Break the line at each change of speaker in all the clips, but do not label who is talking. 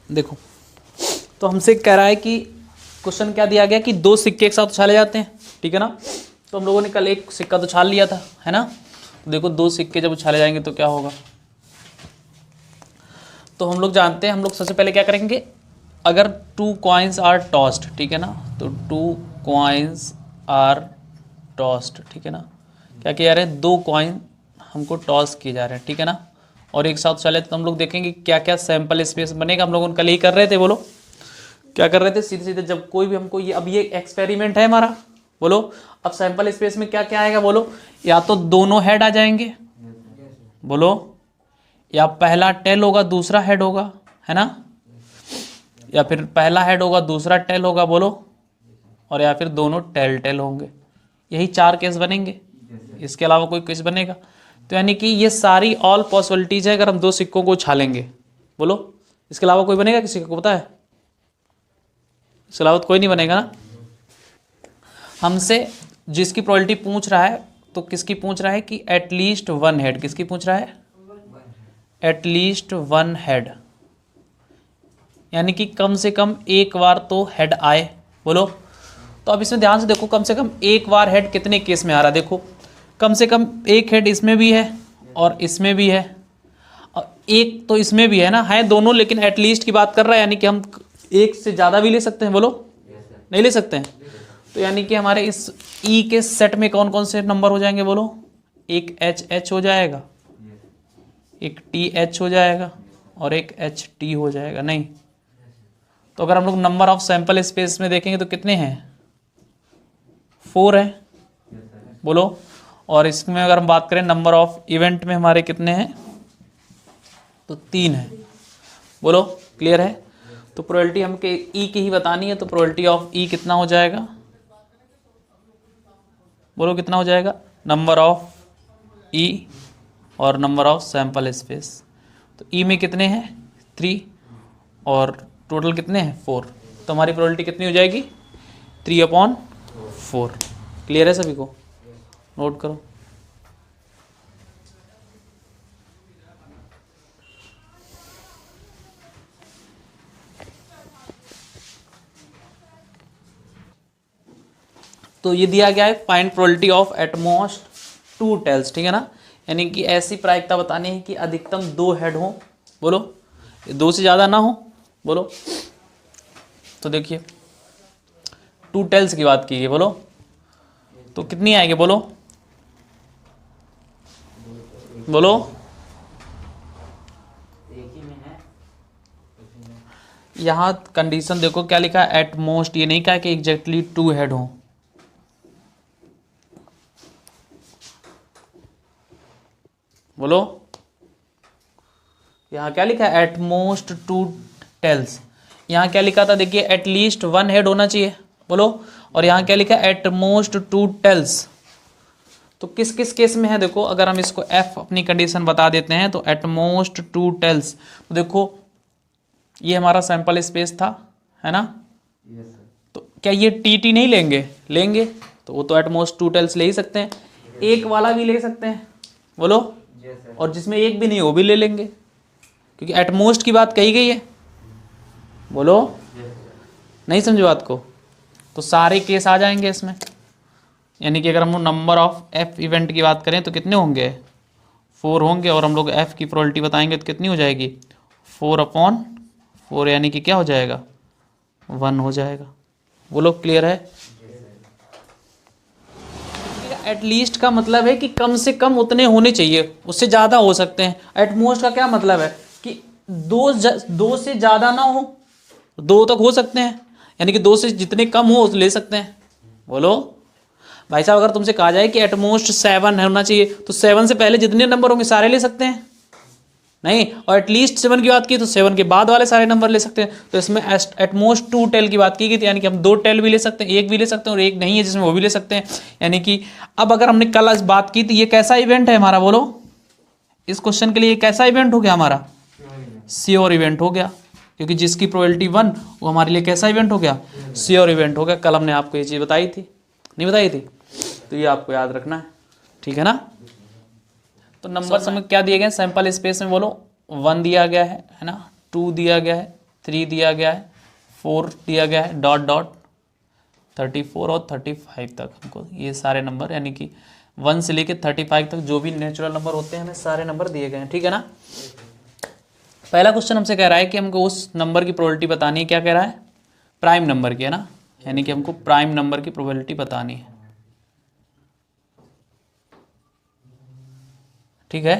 देखो, तो हमसे कह रहा है कि क्वेश्चन क्या दिया गया कि दो सिक्के एक साथ उछाले जाते हैं, ठीक है ना। तो हम लोगों ने कल एक सिक्का तो उछाल लिया था, है ना। तो देखो दो सिक्के जब उछाले जाएंगे तो क्या होगा। तो हम लोग जानते हैं, हम लोग सबसे पहले क्या करेंगे, अगर टू कॉइन्स आर टॉस्ड, ठीक है ना, तो टू कॉइन्स आर टॉस्ड, ठीक है ना, क्या किया जा रहे हैं, दो कॉइन हमको टॉस किए जा रहे हैं, ठीक है ना, और एक साथ चले तो हम लोग देखेंगे क्या क्या सैंपल स्पेस बनेगा। हम लोग कल ही कर रहे थे, बोलो क्या कर रहे थे, सीधे सीधे जब कोई भी हमको ये, अब ये एक्सपेरिमेंट है हमारा, बोलो अब सैंपल स्पेस में क्या क्या आएगा, बोलो या तो दोनों हेड आ जाएंगे, बोलो, या पहला टेल होगा दूसरा हेड होगा, है ना, या फिर पहला हेड होगा दूसरा टेल होगा, बोलो, और या फिर दोनों टेल टेल होंगे। यही चार केस बनेंगे, इसके अलावा कोई केस बनेगा। तो यानी कि ये सारी ऑल पॉसिबिलिटीज है अगर हम दो सिक्कों को उछालेंगे, बोलो इसके अलावा कोई बनेगा किसी को पता है, इसके अलावा तो कोई नहीं बनेगा ना। हमसे जिसकी प्रोबेबिलिटी पूछ रहा है, तो किसकी पूछ रहा है कि एटलीस्ट वन हेड, किसकी पूछ रहा है, एटलीस्ट वन हेड, यानी कि कम से कम एक बार तो हेड आए, बोलो। तो अब इसमें ध्यान से देखो, कम से कम एक बार हेड कितने केस में आ रहा है, देखो कम से कम एक हेड इसमें भी है और इसमें भी है और एक तो इसमें भी है ना, है दोनों, लेकिन एटलीस्ट की बात कर रहा है, यानी कि हम एक से ज़्यादा भी ले सकते हैं, बोलो नहीं ले सकते हैं। तो यानी कि हमारे इस ई के सेट में कौन कौन से नंबर हो जाएंगे, बोलो, एक एच एच हो जाएगा, एक टी एच हो जाएगा और एक एच टी हो जाएगा, नहीं। तो अगर हम लोग नंबर ऑफ सैंपल स्पेस में देखेंगे तो कितने हैं, 4 है, बोलो। और इसमें अगर हम बात करें नंबर ऑफ इवेंट में हमारे कितने हैं, तो 3 है, बोलो क्लियर है। तो प्रोबेबिलिटी हमके ई की ही बतानी है, तो प्रोबेबिलिटी ऑफ ई कितना हो जाएगा, बोलो कितना हो जाएगा, नंबर ऑफ ई और नंबर ऑफ सैंपल स्पेस। तो ई में कितने हैं 3 और टोटल कितने हैं 4, तो हमारी प्रोबेबिलिटी कितनी हो जाएगी 3/4। क्लियर है सभी को, नोट करो। तो ये दिया गया है find probability of at most 2 tails, ठीक है ना, यानी कि ऐसी प्रायिकता बतानी है कि अधिकतम 2 हेड हो, बोलो 2 से ज़्यादा ना हो, बोलो। तो देखिए 2 टेल्स की बात की है, बोलो तो कितनी आएगी, बोलो बोलो, यहाँ कंडीशन देखो क्या लिखा है, एट मोस्ट, ये नहीं कहा कि एग्जैक्टली 2 हेड हो, बोलो यहाँ क्या लिखा है, एट मोस्ट 2 टेल्स। यहाँ क्या लिखा था, देखिए एटलीस्ट 1 हेड होना चाहिए, बोलो, और यहाँ क्या लिखा है, एट मोस्ट 2 टेल्स। तो किस किस केस में है, देखो अगर हम इसको एफ अपनी कंडीशन बता देते हैं, तो एट मोस्ट 2 टेल्स, तो देखो ये हमारा सैंपल स्पेस था, है ना। तो क्या ये टी नहीं लेंगे, लेंगे, तो वो तो एट मोस्ट 2 टेल्स ले ही सकते हैं, एक वाला भी ले सकते हैं, बोलो, और जिसमें एक भी नहीं वो भी ले लेंगे, क्योंकि एट मोस्ट की बात कही गई है, बोलो नहीं समझो बात को। तो सारे केस आ जाएंगे इसमें, यानी कि अगर हम नंबर ऑफ एफ इवेंट की बात करें तो कितने होंगे, 4 होंगे, और हम लोग एफ की प्रोबेबिलिटी बताएंगे तो कितनी हो जाएगी 4/4, यानी कि क्या हो जाएगा 1 हो जाएगा, बोलो क्लियर है। एटलीस्ट का मतलब है कि कम से कम उतने होने चाहिए, उससे ज़्यादा हो सकते हैं। एटमोस्ट का क्या मतलब है कि 2 से ज़्यादा ना हो, 2 तक हो सकते हैं, यानी कि 2 से जितने कम हो ले सकते हैं, बोलो। भाई साहब अगर तुमसे कहा जाए कि एटमोस्ट 7 होना चाहिए, तो 7 से पहले जितने नंबर होंगे सारे ले सकते हैं, नहीं, और एटलीस्ट 7 की बात की तो 7 के बाद वाले सारे नंबर ले सकते हैं। तो इसमें एटमोस्ट 2 टेल की बात की गई थी, यानी कि हम 2 टेल भी ले सकते हैं, एक भी ले सकते हैं, और एक नहीं है जिसमें वो भी ले सकते हैं। यानी कि अब अगर हमने कल इस बात की तो ये कैसा इवेंट है हमारा, बोलो इस क्वेश्चन के लिए कैसा इवेंट हो गया हमारा, श्योर इवेंट हो गया, क्योंकि जिसकी प्रोबेबिलिटी 1 वो हमारे लिए कैसा इवेंट हो गया, श्योर इवेंट हो गया। कल हमने आपको ये चीज़ बताई थी, नहीं बताई थी, तो ये आपको याद रखना है, ठीक है ना। तो नंबर समय क्या दिए गए सैंपल स्पेस में, बोलो 1 दिया गया है ना, 2 दिया गया है, 3 दिया गया है, 4 दिया गया है, डॉट डॉट 34 और 35 तक हमको ये सारे नंबर, यानी कि 1 से लेके 35 तक जो भी नेचुरल नंबर होते हैं हमें सारे नंबर दिए गए हैं, ठीक है ना। पहला क्वेश्चन हमसे कह रहा है कि हमको उस नंबर की प्रोबेबिलिटी बतानी है, क्या कह रहा है, प्राइम नंबर की, है ना, यानी कि हमको प्राइम नंबर की प्रोबेबिलिटी बतानी है, ठीक है,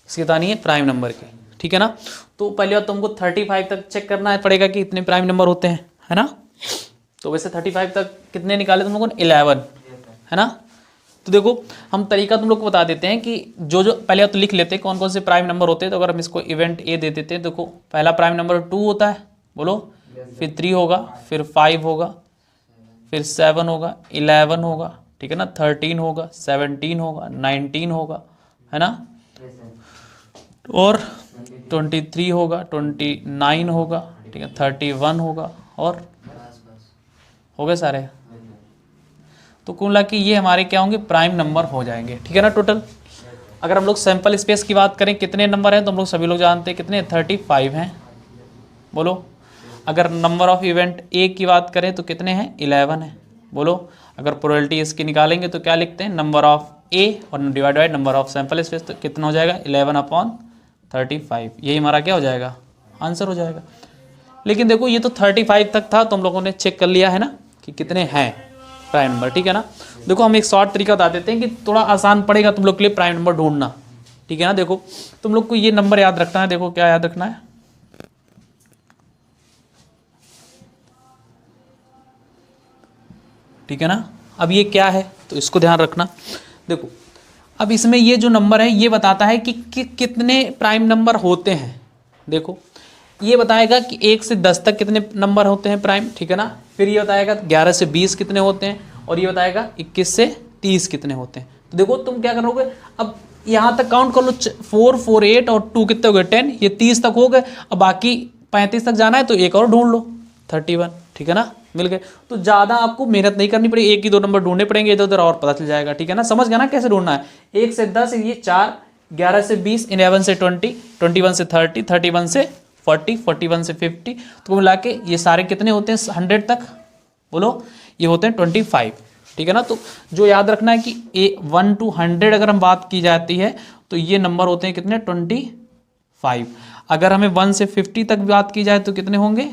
इसकी बतानी है प्राइम नंबर की, ठीक है ना। तो पहले बात तो हमको 35 तक चेक करना पड़ेगा कि इतने प्राइम नंबर होते हैं, है ना। तो वैसे 35 तक कितने निकाले तुम लोगों ने, 11, है ना। तो देखो हम तरीका तुम लोग को बता देते हैं कि जो जो पहले तो लिख लेते हैं कौन कौन से प्राइम नंबर होते हैं। तो अगर हम इसको इवेंट ए दे देते हैं, देखो पहला प्राइम नंबर 2 होता है, बोलो, फिर 3 होगा, फिर 5 होगा, फिर 7 होगा, 11 होगा, ठीक है ना, 13 होगा, 17 होगा, 19 होगा, है ना, और 23 होगा, 29 होगा, ठीक है, 31 होगा, और हो गए सारे। तो कुल मिला के ये हमारे क्या होंगे, प्राइम नंबर हो जाएंगे, ठीक है ना टोटल। अगर हम लोग सैंपल स्पेस की बात करें कितने नंबर हैं, तो हम लोग सभी लोग जानते हैं कितने, 35 हैं, बोलो। अगर नंबर ऑफ इवेंट ए की बात करें तो कितने हैं, 11 है, बोलो। अगर प्रोबेबिलिटी इसकी निकालेंगे तो क्या लिखते हैं, नंबर ऑफ ए और divide by number of sample space, तो कितना हो जाएगा, 11/35। यही हमारा क्या हो जाएगा, आंसर हो जाएगा। लेकिन देखो ये तो 35 तक था, तो हम लोगों ने चेक कर लिया है ना कि कितने हैं प्राइम नंबर, ठीक है ना। देखो हम एक शॉर्ट तरीका बता देते हैं कि थोड़ा आसान पड़ेगा तुम लोग के लिए प्राइम नंबर ढूंढना, ठीक है ना। देखो तुम लोग को ये नंबर याद रखना है, देखो क्या याद रखना है, ठीक है ना। अब ये क्या है तो इसको ध्यान रखना। देखो अब इसमें ये जो नंबर है ये बताता है कि कितने प्राइम नंबर होते हैं। देखो ये बताएगा कि 1 से 10 तक कितने नंबर होते हैं प्राइम, ठीक है ना। फिर ये बताएगा 11 से 20 कितने होते हैं, और ये बताएगा 21 से 30 कितने होते हैं। तो देखो तुम क्या करोगे, अब यहाँ तक काउंट कर लो, 4, 4, 8 और 2 कितने हो गए, 10, ये 30 तक हो गए। अब बाकी 35 तक जाना है तो एक और ढूंढ लो, 31, ठीक है ना, मिल गए। तो ज़्यादा आपको मेहनत नहीं करनी पड़ेगी, 1 ही 2 नंबर ढूंढने पड़ेंगे, इधर उधर और पता चल जाएगा, ठीक है ना। समझ गया ना कैसे ढूंढना है। 1 से 10 ये 4, 11 से 20, 11 से 20, 21 से 30, 31 से 40, 41 से 50, तो मिला के ये सारे कितने होते हैं 100 तक, बोलो, ये होते हैं 25, ठीक है ना। तो जो याद रखना है कि 1 to 100 अगर हम बात की जाती है तो ये नंबर होते हैं कितने, 25। अगर हमें 1 से 50 तक बात की जाए तो कितने होंगे,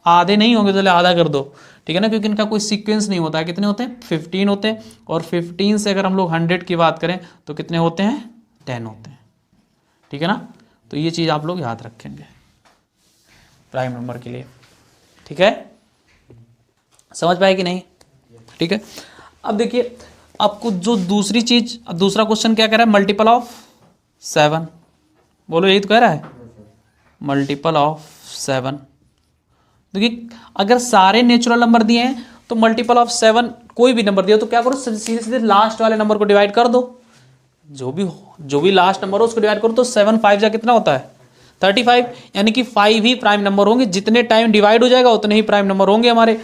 आधे नहीं होंगे, चले आधा कर दो, ठीक है ना, क्योंकि इनका कोई सीक्वेंस नहीं होता है। कितने होते हैं, 15 होते हैं। और 15 से अगर हम लोग 100 की बात करें तो कितने होते हैं, 10 होते हैं, ठीक है ना। तो ये चीज़ आप लोग याद रखेंगे प्राइम नंबर के लिए, ठीक है। समझ पाए कि नहीं, ठीक है। अब देखिए आपको जो दूसरी चीज, अब दूसरा क्वेश्चन क्या कह रहा है, मल्टीपल ऑफ 7, बोलो, यही तो कह रहा है, मल्टीपल ऑफ 7। देखिए अगर सारे नेचुरल नंबर दिए हैं तो मल्टीपल ऑफ 7 कोई भी नंबर दिया तो क्या करो, सीधे सीधे लास्ट वाले नंबर को डिवाइड कर दो, जो भी लास्ट नंबर हो उसको डिवाइड करो। तो 7 5 जा कितना होता है, 35, यानी कि 5 ही प्राइम नंबर होंगे। जितने टाइम डिवाइड हो जाएगा उतने ही प्राइम नंबर होंगे हमारे,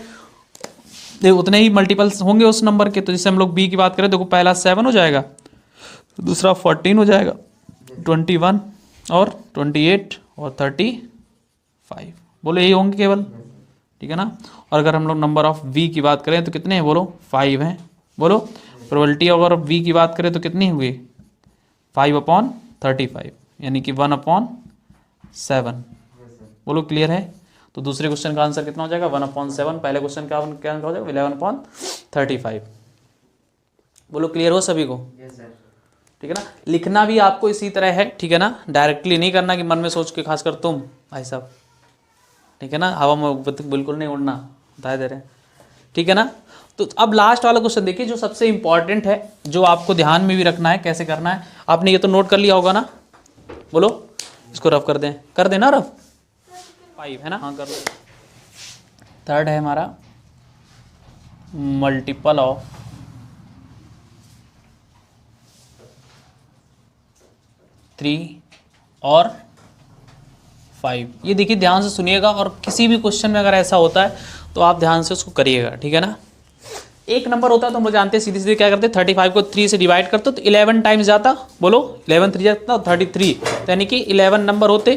उतने ही मल्टीपल्स होंगे उस नंबर के। तो जैसे हम लोग बी की बात करें, देखो पहला 7 हो जाएगा, दूसरा 14 हो जाएगा, 21 और 28 और 35, बोलो यही होंगे केवल, ठीक है ना। और अगर हम लोग नंबर ऑफ वी की बात करें तो कितने हैं, बोलो 5 हैं, बोलो। प्रोबेबिलिटी अगर वी की बात करें तो कितनी हुई, 5/35, यानी कि 1/7, बोलो क्लियर है। तो दूसरे क्वेश्चन का आंसर कितना हो जाएगा, 1/7। पहले क्वेश्चन का क्या हो जाएगा, 11/35, बोलो क्लियर हो सभी को, ठीक है ना। लिखना भी आपको इसी तरह है, ठीक है ना, डायरेक्टली नहीं करना कि मन में सोच के, खासकर तुम भाई साहब, ठीक है ना, हवा में बिल्कुल नहीं उड़ना, बता दे रहे हैं, ठीक है ना। तो अब लास्ट वाला क्वेश्चन देखिए जो सबसे इंपॉर्टेंट है, जो आपको ध्यान में भी रखना है कैसे करना है। आपने ये तो नोट कर लिया होगा ना, बोलो, इसको रफ कर देना रफ, 5 है ना, हाँ कर लो। थर्ड है हमारा मल्टीपल ऑफ 3 और 5। ये देखिए ध्यान से सुनिएगा, और किसी भी क्वेश्चन में अगर ऐसा होता है तो आप ध्यान से उसको करिएगा, ठीक है ना। एक नंबर होता है तो हम लोग जानते हैं, सीधे सीधे क्या करते हैं, 35 को 3 से डिवाइड करते तो 11 टाइम्स जाता, बोलो 11 3 जाता 33, तो यानी कि 11 नंबर होते,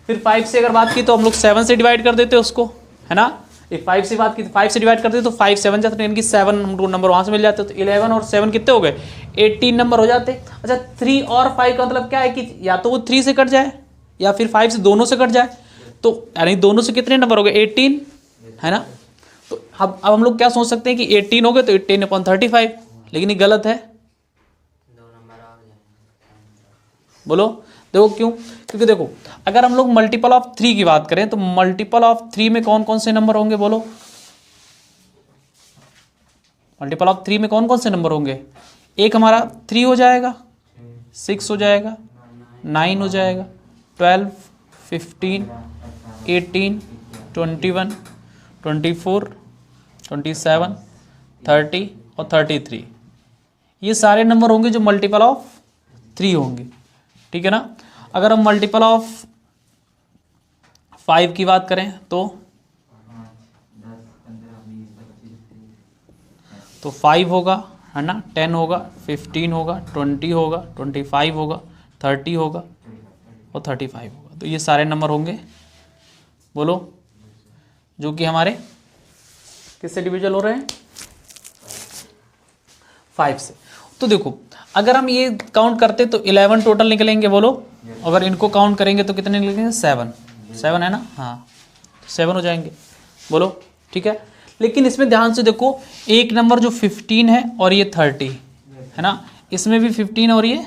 फिर 5 से अगर बात की तो हम लोग 7 से डिवाइड कर देते उसको, है ना। एक 5 से बात की, 5 से डिवाइड करते तो 5 7 जाते, यानी कि 7 नंबर वहाँ से मिल जाते, तो 11 और 7 कितने हो गए, 18 नंबर हो जाते। अच्छा 3 और 5 का मतलब क्या है कि या तो वो 3 से कट जाए या फिर 5 से, दोनों से कट जाए, तो यानी दोनों से कितने नंबर हो गए, 18, है ना। तो अब हम लोग क्या सोच सकते हैं कि 18 हो गए तो 18/35, लेकिन ये गलत है। बोलो, देखो क्यों, क्योंकि देखो अगर हम लोग मल्टीपल ऑफ 3 की बात करें तो मल्टीपल ऑफ 3 में कौन कौन से नंबर होंगे, बोलो। मल्टीपल ऑफ 3 में कौन कौन से नंबर होंगे, एक हमारा 3 हो जाएगा, 6 हो जाएगा, 9 हो जाएगा, 12, 15, 18, 21, 24, 27, 30 और 33, ये सारे नंबर होंगे जो मल्टीपल ऑफ 3 होंगे, ठीक है ना। अगर हम मल्टीपल ऑफ 5 की बात करें तो 5 होगा, है ना, 10 होगा, 15 होगा, 20 होगा, 25 होगा, 30 होगा और 35 होगा। तो ये सारे नंबर होंगे, बोलो, जो कि हमारे किससे डिविजल हो रहे हैं, 5 से। तो देखो अगर हम ये काउंट करते तो 11 टोटल निकलेंगे, बोलो। अगर इनको काउंट करेंगे तो कितने निकलेंगे, 7 है ना, हाँ 7 हो जाएंगे, बोलो, ठीक है। लेकिन इसमें ध्यान से देखो, एक नंबर जो 15 है और ये 30 है ना, इसमें भी 15 और ये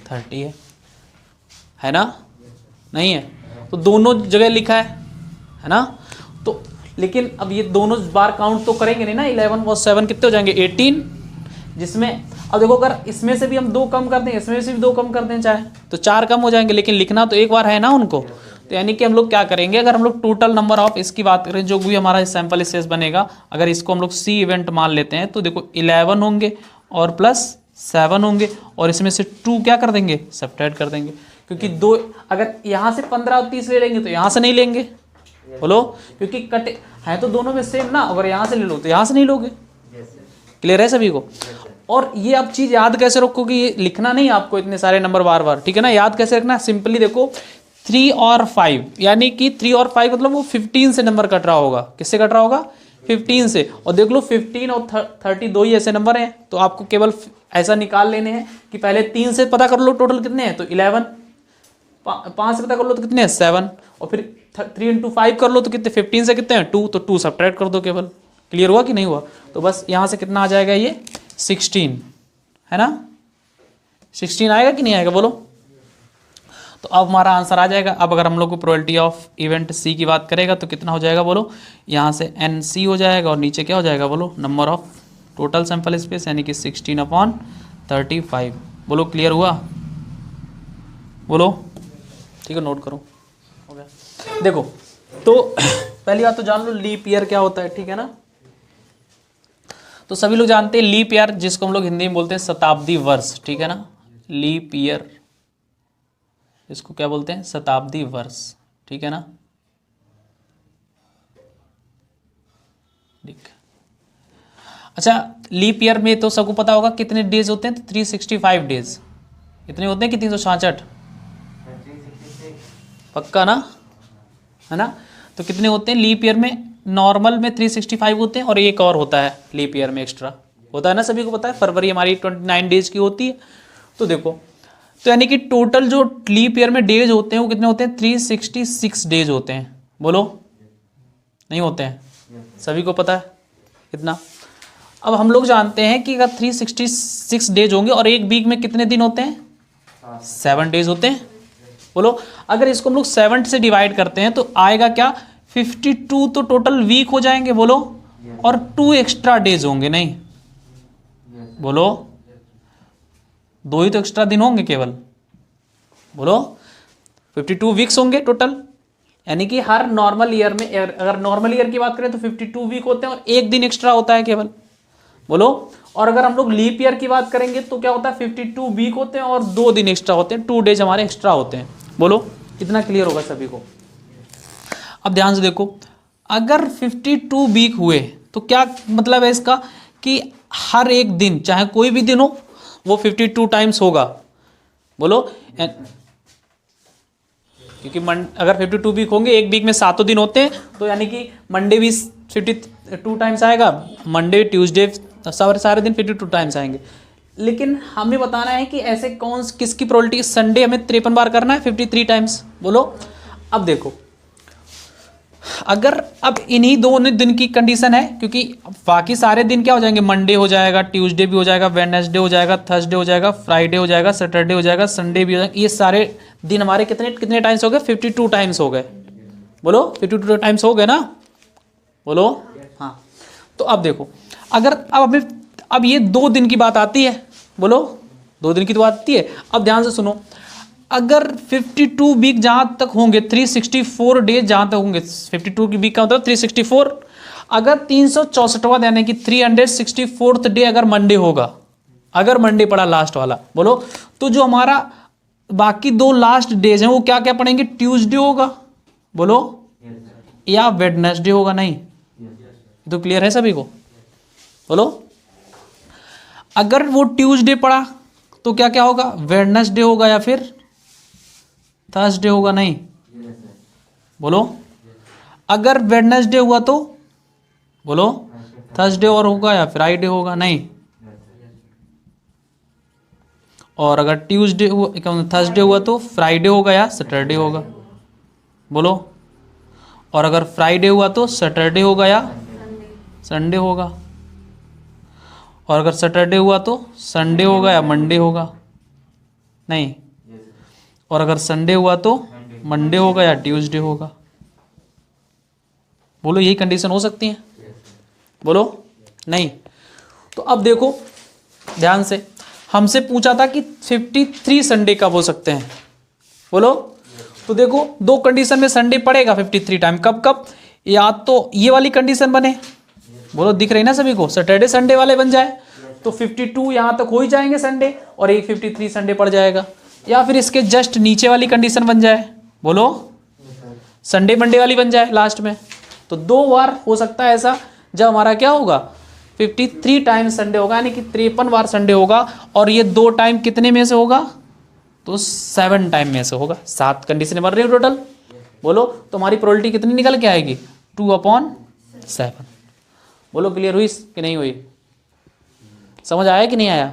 30 है ना, नहीं है, तो दोनों जगह लिखा है ना। तो लेकिन अब ये दोनों बार काउंट तो करेंगे नहीं ना, 11 और 7 कितने हो जाएंगे, 18, जिसमें अब देखो अगर इसमें से भी हम 2 कम कर दें, इसमें से भी 2 कम कर दें चाहे, तो 4 कम हो जाएंगे, लेकिन लिखना तो एक बार है ना उनको। तो यानी कि हम लोग क्या करेंगे, अगर हम लोग टोटल नंबर ऑफ इसकी बात करें, जो भी हमारा सैंपल स्पेस बनेगा, अगर इसको हम लोग सी इवेंट मान लेते हैं, तो देखो 11 होंगे और प्लस 7 होंगे, और इसमें से 2 क्या कर देंगे, सब्ट्रैक्ट कर देंगे, क्योंकि 2 अगर यहाँ से 15 और 30 ले लेंगे तो यहाँ से नहीं लेंगे, बोलो, क्योंकि कटे है तो दोनों में सेम ना, अगर यहाँ से ले लो तो यहाँ से नहीं लोगे। क्लियर है सभी को। और ये आप चीज़ याद कैसे रखो कि ये लिखना नहीं आपको इतने सारे नंबर बार बार, ठीक है ना। याद कैसे रखना, सिंपली देखो 3 और 5, यानी कि 3 और 5 मतलब वो 15 से नंबर कट रहा होगा, किससे कट रहा होगा, 15 से। और देख लो 15 और 30 दो ही ऐसे नंबर हैं, तो आपको केवल ऐसा निकाल लेने हैं कि पहले 3 से पता कर लो टोटल कितने हैं, तो 11, 5 से पता कर लो तो कितने हैं, 7, और फिर 3 into 5 कर लो तो कितने, 15 से कितने हैं, 2, तो 2 सब्ट्रैक्ट कर दो केवल। क्लियर हुआ कि नहीं हुआ। तो बस यहाँ से कितना आ जाएगा, ये 16 है ना, 16 आएगा कि नहीं आएगा, बोलो। तो अब हमारा आंसर आ जाएगा। अब अगर हम लोग को प्रोबेबिलिटी ऑफ इवेंट सी की बात करेगा तो कितना हो जाएगा, बोलो। यहाँ से एन सी हो जाएगा और नीचे क्या हो जाएगा, बोलो, number of total sample space, यानी कि 16/35। बोलो, क्लियर हुआ, बोलो, ठीक है, नोट करो, हो गया। देखो तो पहली बात तो जान लो लीप ईयर क्या होता है, ठीक है ना। तो सभी लोग जानते हैं लीप ईयर, जिसको हम लोग हिंदी में बोलते हैं शताब्दी वर्ष, ठीक है ना। लीप ईयर, इसको क्या बोलते हैं, शताब्दी वर्ष, ठीक है ना। ठीक, अच्छा लीप ईयर में तो सबको पता होगा कितने डेज होते हैं, तो 365 डेज, इतने होते हैं कि 366, पक्का ना, है ना। तो कितने होते हैं लीप ईयर में, नॉर्मल में 365 होते हैं, और एक और होता है लीप ईयर में एक्स्ट्रा होता है ना, सभी को पता है, फरवरी हमारी 29 डेज की होती है। तो देखो, तो यानी कि टोटल जो लीप ईयर में डेज होते हैं वो कितने होते हैं, 366 डेज होते हैं, बोलो, नहीं होते हैं, सभी को पता है कितना। अब हम लोग जानते हैं कि अगर 366 डेज होंगे और एक वीक में कितने दिन होते हैं, 7 डेज होते हैं, बोलो। अगर इसको हम लोग 7 से डिवाइड करते हैं तो आएगा क्या, 52 तो टोटल वीक हो जाएंगे, बोलो, और 2 एक्स्ट्रा डेज होंगे, नहीं बोलो, 2 ही तो एक्स्ट्रा दिन होंगे केवल, बोलो, 52 वीक्स होंगे टोटल। यानी कि हर नॉर्मल ईयर में, अगर नॉर्मल ईयर की बात करें तो 52 वीक होते हैं और एक दिन एक्स्ट्रा होता है केवल, बोलो। और अगर हम लोग लीप ईयर की बात करेंगे तो क्या होता है, 52 वीक होते हैं और 2 दिन एक्स्ट्रा होते हैं, 2 डेज हमारे एक्स्ट्रा होते हैं, बोलो। कितना क्लियर होगा सभी को। अब ध्यान से देखो, अगर 52 वीक हुए तो क्या मतलब है इसका, कि हर एक दिन चाहे कोई भी दिन हो वो 52 टाइम्स होगा, बोलो। क्योंकि अगर 52 वीक होंगे, एक वीक में 7 दिन होते हैं, तो यानी कि मंडे भी 52 टाइम्स आएगा, मंडे ट्यूसडे सारे दिन 52 टाइम्स आएंगे। लेकिन हमें बताना है कि ऐसे किसकी प्रोबेबिलिटी, संडे हमें 53 बार करना है 53 टाइम्स। बोलो। अब देखो, अगर अब इन्हीं दोनों दिन की कंडीशन है, क्योंकि बाकी सारे दिन क्या हो जाएंगे, मंडे हो जाएगा, ट्यूसडे भी हो जाएगा, वेडनेसडे हो जाएगा, थर्सडे हो जाएगा, फ्राइडे हो जाएगा, सैटरडे हो जाएगा, संडे भी हो जाएगा। ये सारे दिन हमारे कितने टाइम्स हो गए, 52 टाइम्स हो गए। बोलो 52 टाइम्स हो गए ना, बोलो हाँ। तो अब देखो, अगर अब ये 2 दिन की बात आती है, बोलो 2 दिन की तो बात आती है। अब ध्यान से सुनो, अगर 52 वीक जहां तक होंगे, 364 डेज जहां तक होंगे, 52 की वीक का मतलब 364, अगर 364वां यानी कि 364th डे अगर मंडे होगा, अगर मंडे पड़ा लास्ट वाला, बोलो, तो जो हमारा बाकी 2 लास्ट डेज हैं वो क्या क्या पड़ेंगे, ट्यूसडे होगा, बोलो, या वेडनेसडे होगा। नहीं, तो क्लियर है सभी को, बोलो। अगर वो ट्यूसडे पड़ा तो क्या क्या होगा, वेडनेसडे होगा या फिर थर्सडे होगा। नहीं, बोलो। अगर वेडनेसडे हुआ तो बोलो थर्सडे और होगा या फ्राइडे होगा। नहीं, और अगर ट्यूसडे हुआ, थर्सडे हुआ तो फ्राइडे होगा या सैटरडे होगा। बोलो। और अगर फ्राइडे हुआ तो सैटरडे होगा या संडे होगा। और अगर सैटरडे हुआ तो संडे होगा या मंडे होगा। नहीं, और अगर संडे हुआ तो मंडे होगा या ट्यूसडे होगा। बोलो, यही कंडीशन हो सकती है, बोलो। नहीं, तो अब देखो ध्यान से, हमसे पूछा था कि 53 संडे कब हो सकते हैं, बोलो। तो देखो 2 कंडीशन में संडे पड़ेगा 53 टाइम। कब कब, या तो ये वाली कंडीशन बने, बोलो, दिख रही ना सभी को, सैटरडे संडे वाले बन जाए तो 52 यहां तक हो ही जाएंगे संडे, और एक 53 संडे पड़ जाएगा। या फिर इसके जस्ट नीचे वाली कंडीशन बन जाए, बोलो, संडे मंडे वाली बन जाए लास्ट में। तो 2 बार हो सकता है ऐसा, जब हमारा क्या होगा, 53 टाइम्स संडे होगा, यानी कि 53 बार संडे होगा। और ये 2 टाइम कितने में से होगा, तो 7 टाइम में से होगा। 7 कंडीशन बन रही है टोटल, बोलो। तो हमारी प्रोबेबिलिटी कितनी निकल के आएगी, 2/7। बोलो, क्लियर हुई कि नहीं हुई, समझ आया कि नहीं आया।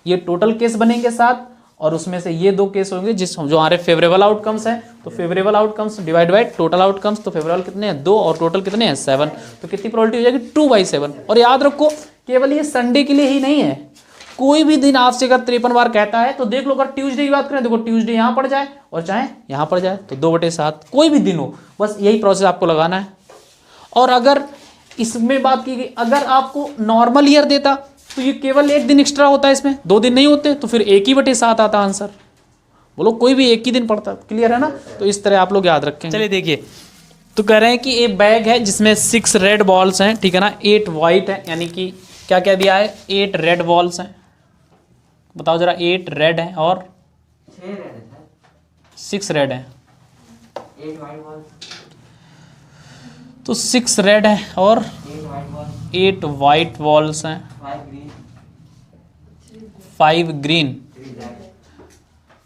ये टोटल केस बनेंगे 7, और उसमें से ये 2 केस होंगे जो हमारे फेवरेबल आउटकम्स हैं। तो favourable outcomes divide by total outcomes, तो फेवरेबल कितने हैं, 2, और टोटल कितने हैं, 7। तो कितनी प्रोबेबिलिटी हो जाएगी, 2/7। और याद रखो, केवल ये संडे के लिए ही नहीं है, कोई भी दिन आपसे अगर 53 बार कहता है तो देख लो, अगर ट्यूसडे की बात करें, देखो ट्यूसडे यहाँ पड़ जाए और चाहे यहाँ पड़ जाए, तो 2/7 कोई भी दिन हो, बस यही प्रोसेस आपको लगाना है। और अगर इसमें बात की गई, अगर आपको नॉर्मल ईयर देता तो ये केवल 1 दिन एक्स्ट्रा होता है, इसमें 2 दिन नहीं होते, तो फिर 1/7 आता आंसर। बोलो, कोई भी 1 ही दिन पड़ता। क्लियर है ना। तो इस तरह आप लोग याद रखें। चलिए देखिए, तो कह रहे हैं कि एक बैग है जिसमें 6 रेड बॉल्स हैं, ठीक है ना, 8 वाइट है, यानी कि क्या क्या दिया है, 8 रेड बॉल्स हैं। बताओ जरा, 8 रेड हैं और 6 रेड हैं, तो 6 रेड हैं और 8 वाइट बॉल्स हैं, 5 ग्रीन,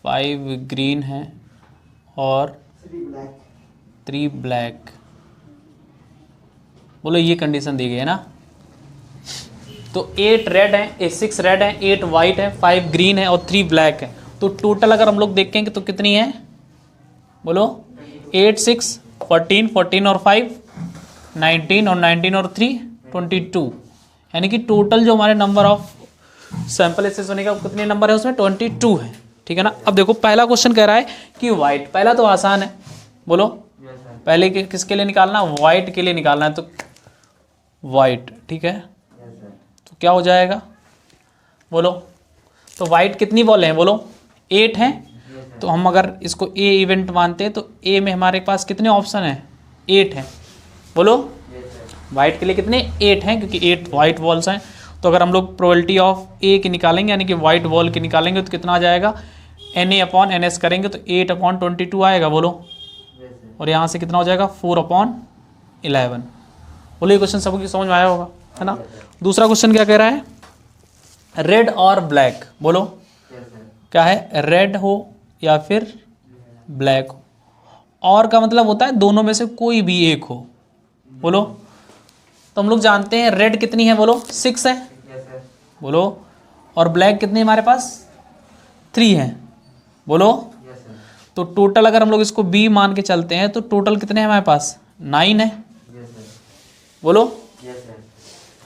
5 ग्रीन हैं और 3 ब्लैक। बोलो, ये कंडीशन दी गई है ना। तो 8 रेड हैं, 6 रेड हैं, 8 वाइट है, 5 ग्रीन है और 3 ब्लैक है। तो टोटल अगर हम लोग देखेंगे तो कितनी है, बोलो, 8 6 14, 14 और 5 19, और 19 और 3 22, यानी कि टोटल जो हमारे नंबर ऑफ सैंपल एसेस होने का कितने नंबर है उसमें, 22 है, ठीक है ना। अब देखो, पहला क्वेश्चन कह रहा है कि वाइट, पहला तो आसान है, बोलो, पहले किसके लिए निकालना, वाइट के लिए निकालना है, तो वाइट, ठीक है। तो क्या हो जाएगा, बोलो, तो वाइट कितनी बॉल हैं, बोलो, 8 हैं। तो हम अगर इसको ए इवेंट मानते हैं तो ए में हमारे पास कितने ऑप्शन हैं, 8 हैं, बोलो। वाइट के लिए कितने, 8 हैं, क्योंकि 8 वाइट बॉल्स हैं। तो अगर हम लोग प्रोबेबिलिटी ऑफ ए की निकालेंगे, यानी कि वाइट बॉल की निकालेंगे, तो कितना आ जाएगा, Na/NS करेंगे तो 8/22 आएगा, बोलो। और यहाँ से कितना हो जाएगा, 4/11। बोलो, ये क्वेश्चन सबको समझ में आया होगा, है ना। दूसरा क्वेश्चन क्या कह रहा है, रेड और ब्लैक, बोलो, क्या है, रेड हो या फिर ब्लैक हो। और का मतलब होता है दोनों में से कोई भी एक हो। बोलो, तो हम लोग जानते हैं रेड कितनी है, बोलो 6 है, बोलो, और ब्लैक कितनी है हमारे पास 3 है, बोलो। तो टोटल अगर हम लोग इसको बी मान के चलते हैं तो टोटल कितने हैं हमारे पास 9 है, बोलो।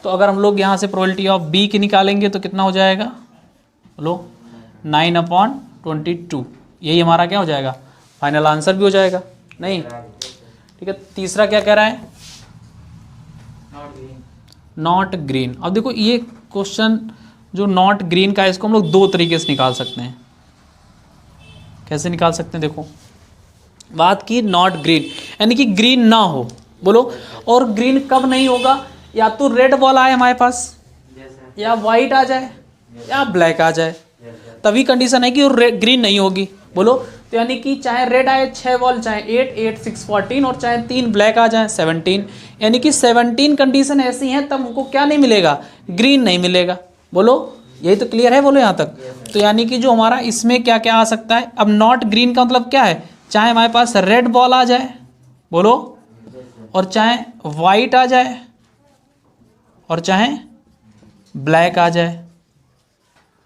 तो अगर हम लोग यहाँ से प्रोबेबिलिटी ऑफ बी की निकालेंगे तो कितना हो जाएगा, बोलो 9/22। यही हमारा क्या हो जाएगा, फाइनल आंसर भी हो जाएगा, नहीं? ठीक है, तीसरा क्या कह रहा है, नॉट ग्रीन। अब देखो ये क्वेश्चन जो नॉट ग्रीन का है इसको हम लोग दो तरीके से निकाल सकते हैं। कैसे निकाल सकते हैं, देखो बात की नॉट ग्रीन यानी कि ग्रीन ना हो, बोलो। और ग्रीन कब नहीं होगा, या तो रेड बॉल आए हमारे पास, या वाइट आ जाए, या ब्लैक आ जाए, तभी कंडीशन है कि वो ग्रीन नहीं होगी, बोलो। तो यानी कि चाहे रेड आए 6 बॉल, चाहे 8, 8, 6, 14, और चाहे 3 ब्लैक आ जाए 17, यानी कि 17 कंडीशन ऐसी हैं तब हमको क्या नहीं मिलेगा, ग्रीन नहीं मिलेगा, बोलो। यही तो क्लियर है, बोलो यहाँ तक। तो यानी कि जो हमारा इसमें क्या क्या आ सकता है, अब नॉट ग्रीन का मतलब क्या है, चाहे हमारे पास रेड बॉल आ जाए, बोलो, और चाहे वाइट आ जाए, और चाहे ब्लैक आ जाए,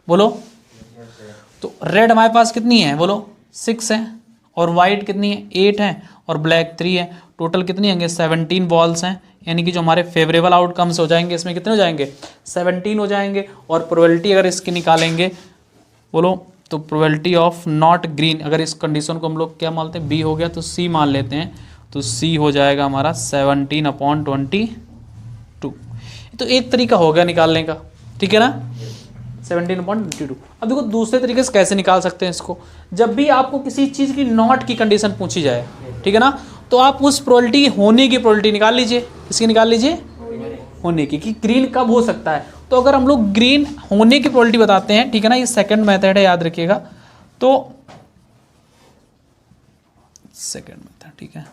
बोलो। तो रेड हमारे पास कितनी है, बोलो 6 है, और वाइट कितनी है 8 है, और ब्लैक 3 है। टोटल कितनी होंगे 17 बॉल्स हैं, यानी कि जो हमारे फेवरेबल आउटकम्स हो जाएंगे इसमें कितने हो जाएंगे 17 हो जाएंगे। और प्रोबेबिलिटी अगर इसकी निकालेंगे, बोलो, तो प्रोबेबिलिटी ऑफ नॉट ग्रीन, अगर इस कंडीशन को हम लोग क्या मानते हैं, बी हो गया तो सी मान लेते हैं, तो सी हो जाएगा हमारा 17/22। तो एक तरीका हो गया निकालने का, ठीक है ना, 17/22। अब देखो दूसरे तरीके से कैसे निकाल सकते हैं इसको, जब भी आपको किसी चीज़ की नॉट की कंडीशन पूछी जाए, ठीक है ना, तो आप उस प्रोबेबिलिटी होने की प्रोबेबिलिटी निकाल लीजिए। किसकी निकाल लीजिए, होने की, कि ग्रीन कब हो सकता है। तो अगर हम लोग ग्रीन होने की प्रोबेबिलिटी बताते हैं, ठीक है ना, ये सेकंड मेथड है, याद रखिएगा। तो सेकंड मेथड, ठीक है।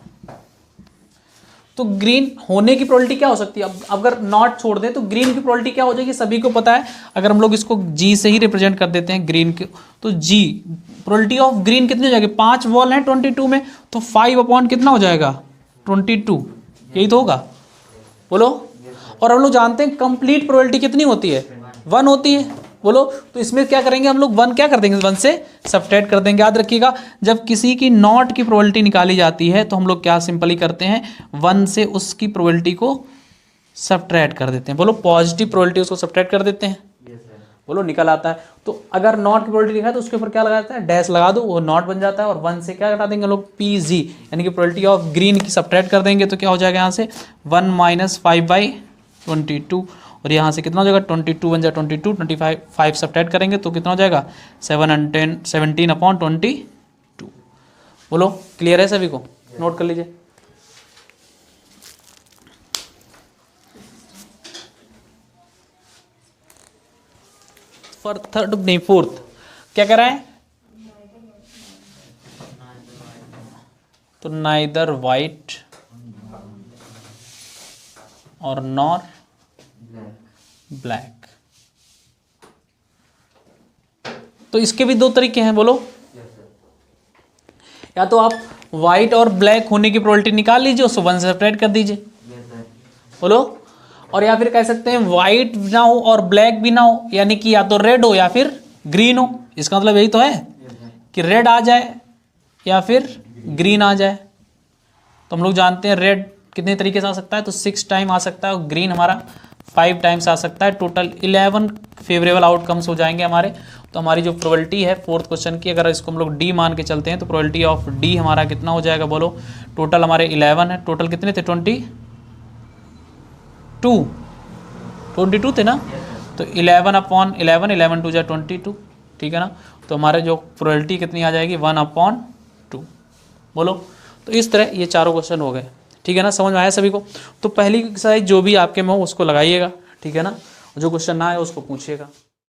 तो ग्रीन होने की प्रोबेबिलिटी क्या हो सकती है, अब अगर नॉट छोड़ दें तो ग्रीन की प्रोबेबिलिटी क्या हो जाएगी, सभी को पता है। अगर हम लोग इसको जी से ही रिप्रेजेंट कर देते हैं ग्रीन के, तो जी प्रोबेबिलिटी ऑफ ग्रीन कितनी हो जाएगी, 5 बॉल हैं 22 में, तो 5 कितना हो जाएगा 22, यही तो होगा, बोलो। और हम लोग जानते हैं कंप्लीट प्रोबेबिलिटी कितनी होती है, 1 होती है, बोलो। तो इसमें क्या करेंगे हम लोग, 1 क्या कर देंगे, 1 से सब्ट्रैक्ट कर देंगे। याद रखिएगा, जब किसी की नॉट की प्रोबेबिलिटी निकाली जाती है तो हम लोग क्या सिंपली करते हैं, 1 से उसकी प्रोबेबिलिटी को सब्ट्रैक्ट कर देते हैं, बोलो। पॉजिटिव प्रोबेबिलिटी उसको सब्ट्रैक्ट कर देते हैं, बोलो, निकल आता है। तो अगर नॉट की प्रोबेबिलिटी लिखा है तो उसके ऊपर क्या लगाता है, डैश लगा दो, वो नॉट बन जाता है। और 1 से क्या घटा देंगे हम लोग, PG, यानी कि प्रोबेबिलिटी ऑफ ग्रीन की सब्ट्रैक्ट कर देंगे, तो क्या हो जाएगा यहाँ से 1 - 5/22, और यहाँ से कितना हो जाएगा 22 बन जाएगा 22, 25 5 सब्ट्रैक्ट करेंगे तो कितना हो जाएगा 17/22, बोलो। क्लियर है सभी को, नोट कर लीजिए। फॉर थर्ड नहीं, फोर्थ क्या कह रहा है, तो नाइदर वाइट और नॉर ब्लैक। तो इसके भी दो तरीके हैं, बोलो। या तो आप व्हाइट और ब्लैक होने की प्रोबेबिलिटी निकाल लीजिए, उसको 1 से सब्ट्रैक्ट कर दीजिए, बोलो। और या फिर कह सकते हैं व्हाइट ना हो और ब्लैक भी ना हो, यानी कि या तो रेड हो या फिर ग्रीन हो। इसका मतलब यही तो है कि रेड आ जाए या फिर ग्रीन आ जाए। तो हम लोग जानते हैं रेड कितने तरीके से आ सकता है, तो 6 टाइम आ सकता है, और ग्रीन हमारा 5 टाइम्स आ सकता है। टोटल 11 फेवरेबल आउटकम्स हो जाएंगे हमारे। तो हमारी जो प्रोबेबिलिटी है फोर्थ क्वेश्चन की, अगर इसको हम लोग डी मान के चलते हैं तो प्रोबेबिलिटी ऑफ डी हमारा कितना हो जाएगा, बोलो। टोटल हमारे 11 है, टोटल कितने थे 22 थे ना, तो 11/11, 11 2 22, ठीक है ना। तो हमारे जो प्रोबेबिलिटी कितनी आ जाएगी 1/2, बोलो। तो इस तरह ये चारों क्वेश्चन हो गए, ठीक है ना, समझ में आया सभी को। तो पहली एक्सरसाइज जो भी आपके में हो उसको लगाइएगा, ठीक है ना, जो क्वेश्चन ना आए उसको पूछिएगा।